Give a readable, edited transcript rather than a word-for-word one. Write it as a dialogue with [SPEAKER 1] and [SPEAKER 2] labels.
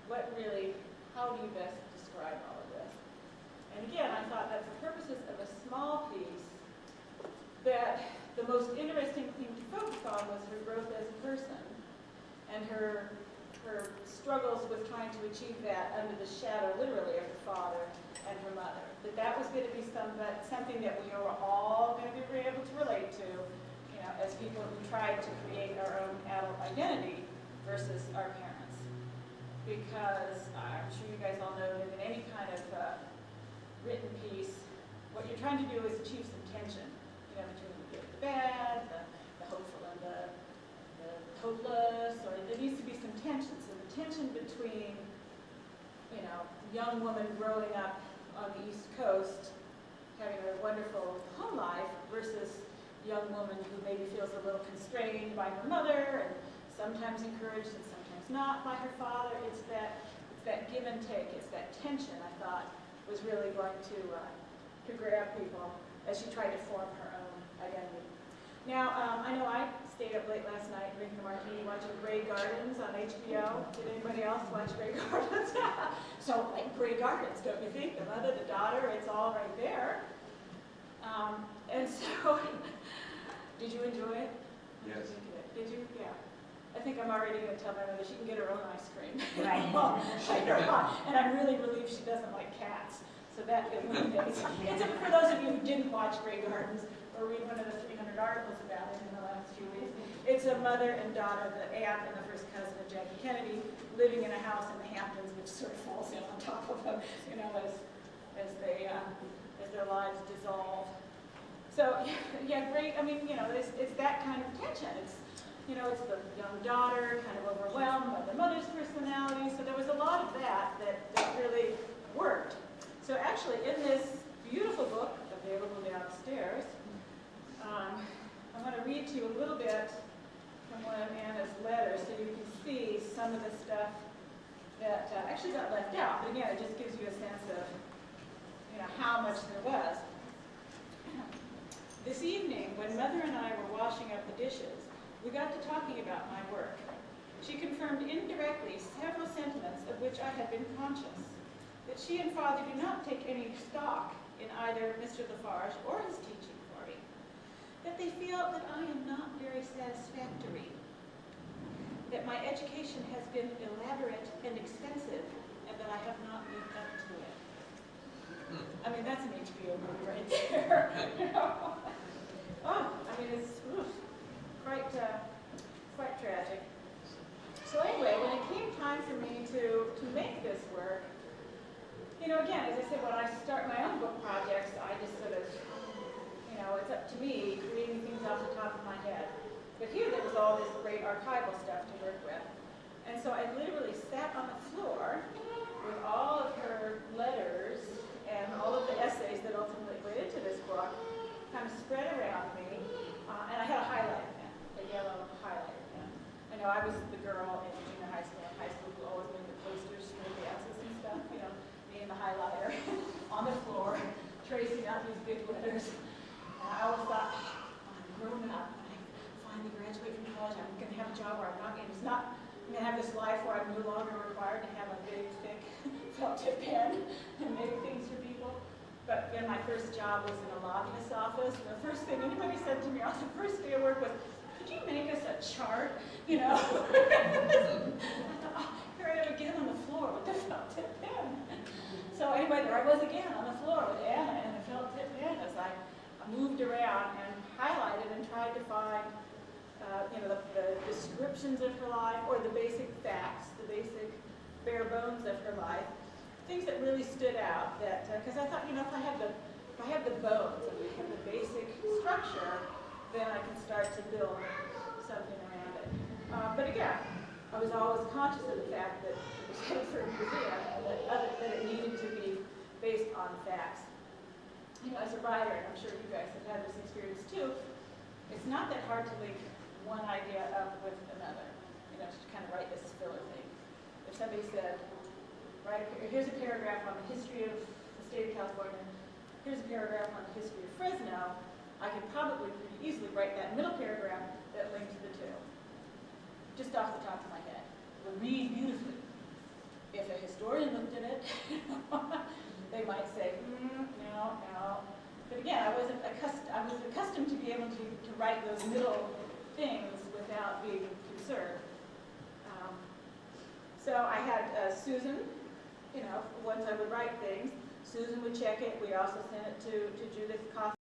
[SPEAKER 1] how do you best describe all of this? And again, I thought that for purposes of a small piece, that the most interesting thing to focus on was her growth as a person and her struggles with trying to achieve that under the shadow, literally, of her father and her mother. That was going to be something that we are all going to be able to relate to, you know, as people who tried to create our own adult identity versus our parents. Because I'm sure you guys all know that in any kind of written piece, what you're trying to do is achieve some tension, you know, between the good and the bad, the hopeful and the hopeless, or there needs to be some tension. So the tension between, you know, young woman growing up on the East Coast, having a wonderful home life, versus young woman who maybe feels a little constrained by her mother, and sometimes encouraged and sometimes not by her father. It's that give and take. It's that tension, I thought, was really going to grab people as she tried to form her own identity. Now, I know I stayed up late last night drinking a martini watching Grey Gardens on HBO. Did anybody else watch Grey Gardens? So, like Grey Gardens, don't you think? The mother, the daughter, it's all right there. And so, did you enjoy it?
[SPEAKER 2] Yes.
[SPEAKER 1] Did you? Yeah. I think I'm already going to tell my mother she can get her own ice cream.
[SPEAKER 3] Right.
[SPEAKER 1] And I'm really relieved she doesn't like cats. So that eliminates. It's for those of you who didn't watch Grey Gardens or read one of the 300 articles about it in the last few weeks, it's a mother and daughter, the aunt and the first cousin of Jackie Kennedy, living in a house in the Hamptons, which sort of falls in on top of them, you know, as their lives dissolve. So yeah, great. I mean, you know, it's that kind of tension. It's, you know, it's the young daughter kind of overwhelmed by the mother's personality. So there was a lot of that really worked. So actually, in this beautiful book available downstairs, I'm going to read to you a little bit from one of Anna's letters so you can see some of the stuff that actually got left out. But again, it just gives you a sense of, you know, how much there was. This evening, when Mother and I were washing up the dishes, we got to talking about my work. She confirmed indirectly several sentiments of which I had been conscious, that she and Father do not take any stock in either Mr. Lafarge or his teaching for me, that they feel that I am not very satisfactory, that my education has been elaborate and expensive, and that I have not lived up to it. I mean, that's an HBO movie right there. You know? Oh, I mean, it's quite tragic. So anyway, when it came time for me to make this work, you know, again, as I said, when I start my own book projects, I just sort of, you know, it's up to me creating things off the top of my head. But here there was all this great archival stuff to work with. And so I literally sat on the floor with all of her letters and all of the essays that ultimately went into this book kind of spread around me. And I had a highlighter pen, a yellow highlighter pen. I know I was the girl in junior high school and high school who always made the posters for the dances and stuff, you know, me and the highlighter on the floor, tracing out these big letters. And I always thought, I'm grown up. When I finally graduate from college, I'm going to have a job where I'm going to have this life where I'm no longer required to have a big, thick felt tip pen and make things for people. But then my first job was in a lobbyist's office. And the first thing anybody said to me on the first day of work was, could you make us a chart? You know? I thought, oh, here I am again on the floor with the felt tip pen. So anyway, there I was again on the floor with Anna and the felt tip pen as I moved around and highlighted and tried to find you know, the descriptions of her life, or the basic facts, the basic bare bones of her life, things that really stood out. That because I thought, you know, if I have the bones and we have the basic structure, then I can start to build something around it. But again, I was always conscious of the fact that it was headed for a museum and that it needed to be based on facts. You know, as a writer, and I'm sure you guys have had this experience too, it's not that hard to link one idea up with another, you know, to kind of write this filler thing. If somebody said, here's a paragraph on the history of the state of California, here's a paragraph on the history of Fresno, I could probably pretty easily write that middle paragraph that linked the two, just off the top of my head. It would read beautifully if a historian looked at it, they might say, no, no. But again, I was accustomed to be able to write those middle things without being concerned. So I had Susan, once I would write things, Susan would check it. We also sent it to Judith Coffey.